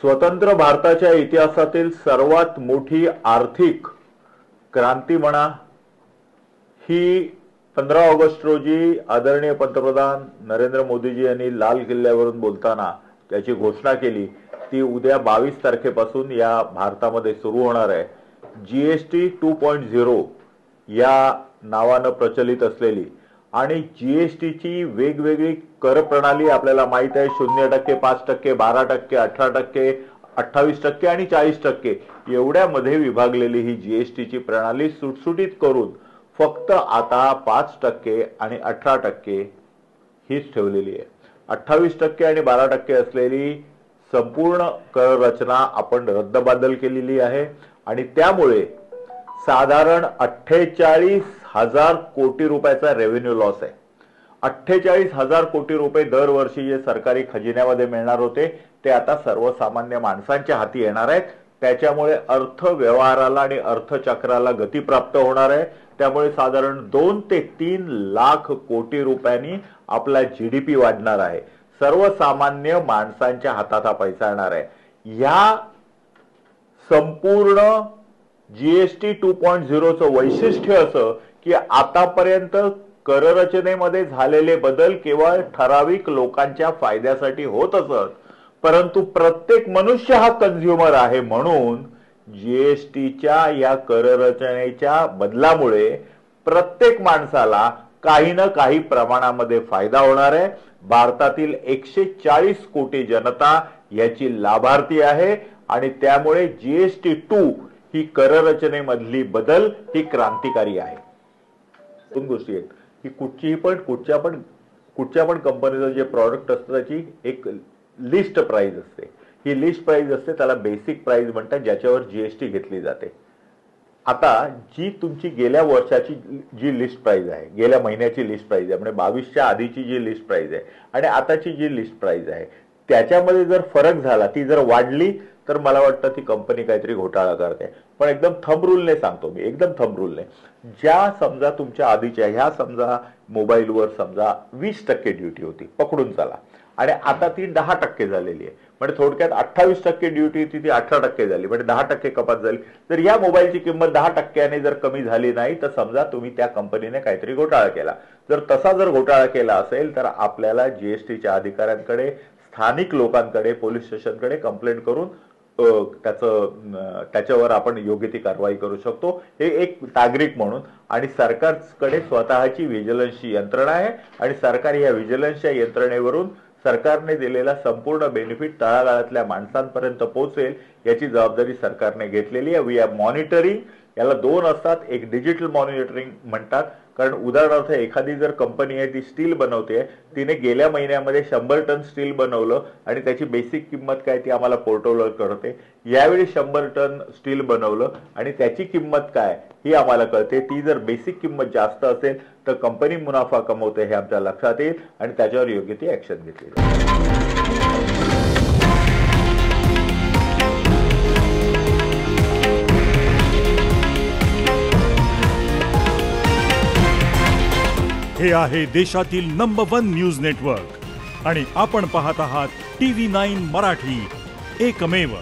स्वतंत्र भारताच्या इतिहासातील सर्वात मोठी आर्थिक क्रांती म्हणा ही 15 ऑगस्ट रोजी आदरणीय पंतप्रधान नरेंद्र मोदीजी यांनी लाल किल्ल्यावरून बोलताना त्याची घोषणा केली ती उद्या 22 तारखेपासून या भारतामध्ये सुरू होणार आहे। जीएसटी 2.0 या नावाने प्रचलित असलेली आणि जीएसटीची वेगवेगळी कर प्रणाली आपल्याला माहित आहे 0%, 5%, 12%, 18%, 28% आणि 40% एवढ्यामध्ये विभागलेली ही जीएसटीची प्रणाली सुटसुटीत करून फक्त आता 5% आणि 18% हीच ठेवलेली आहे। 28% आणि 12% असलेली संपूर्ण कर रचना आपण रद्दबादल केलेली आहे आणि त्यामुळे साधारण 48,000 कोटी रुपयाचा रेव्हेन्यू लॉस आहे। 48,000 कोटी रुपये दरवर्षी जे सरकारी खजिन्यामध्ये मिळणार होते ते आता सर्वसामान्य माणसांच्या हाती येणार आहेत। त्याच्यामुळे अर्थव्यवहाराला आणि अर्थचक्राला गती प्राप्त होणार आहे। त्यामुळे साधारण 2 ते 3 लाख कोटी रुपयांनी आपला जीडीपी वाढणार आहे। सर्वसामान्य माणसांच्या हातात हा पैसा येणार आहे। या संपूर्ण जीएसटी 2.0 चं वैशिष्ट्य असं की आतापर्यंत कर रचनेमध्ये झालेले बदल केवळ ठराविक लोकांच्या फायद्यासाठी होत असत, परंतु प्रत्येक मनुष्य हा कंझ्युमर आहे म्हणून जीएसटीच्या या कर रचनेच्या बदलामुळे प्रत्येक माणसाला काही ना काही प्रमाणामध्ये फायदा होणार आहे। भारतातील 140 कोटी जनता याची लाभार्थी आहे आणि त्यामुळे जीएसटी 2 ही कर रचनेमधली बदल ही क्रांतिकारी आहे। दोन गोष्टी आहेत की कुठच्या पण कंपनीचं जे प्रॉडक्ट असतं त्याची एक लिस्ट प्राइस असते। ही लिस्ट प्राइस असते त्याला बेसिक प्राइस म्हणतात ज्याच्यावर जीएसटी घेतली जाते। आता जी तुमची गेल्या वर्षाची जी लिस्ट प्राइस आहे गेल्या महिन्याची लिस्ट प्राइस आहे म्हणजे 22च्या आधीची जी लिस्ट प्राइस आहे आणि आताची जी लिस्ट प्राइस आहे त्याच्यामध्ये जर फरक झाला ती जर वाढली तर मला वाटतं ती कंपनी काहीतरी घोटाळा करते। पण एकदम थंब रूलने सांगतो मी एकदम थंब रूलने ज्या समजा तुमच्या आधीच्या ह्या समजा मोबाईलवर समजा 20% ड्यूटी होती पकडून चला आणि आता ती 10% झालेली आहे म्हणजे थोडक्यात 28% ड्यूटी होती ती 18% झाली म्हणजे 10% कपात झाली। तर या मोबाईलची किंमत 10% जर कमी झाली नाही तर समजा तुम्ही त्या कंपनीने काहीतरी घोटाळा केला। जर तसा जर घोटाळा केला असेल तर आपल्याला जीएसटीच्या अधिकाऱ्यांकडे स्थानिक लोकांकडे पोलीस स्टेशनकडे कंप्लेंट करून त्याच्यावर आपण योग्य ती कारवाई करू शकतो। हे एक नागरिक म्हणून आणि सरकारकडे स्वतःची व्हिजिलन्सची यंत्रणा आहे आणि सरकार या व्हिजिलन्सच्या यंत्रणेवरून सरकारने दिलेला संपूर्ण बेनिफिट तळागाळातल्या माणसांपर्यंत पोहोचेल याची जबाबदारी सरकारने घेतलेली आहे। वी आर मॉनिटरिंग याला 2 असतात एक डिजिटल मॉनिटरिंग म्हणतात कारण उदाहरणार्थ एखादी जर कंपनी आहे ती स्टील बनवते तिने गेल्या महिन्यामध्ये 100 टन स्टील बनवलं आणि त्याची बेसिक किंमत काय ती आम्हाला पोर्टलवर कळते। यावेळी 100 टन स्टील बनवलं आणि त्याची किंमत काय ही आम्हाला कळते। ती जर बेसिक किंमत जास्त असेल तर कंपनी मुनाफा कमवते हे आमच्या लक्षात येईल आणि त्याच्यावर योग्य ती ऍक्शन घेतली जाईल। हे आहे देशातील नंबर 1 न्यूज नेटवर्क आणि आपण पाहत आहात TV9 मराठी, एकमेव।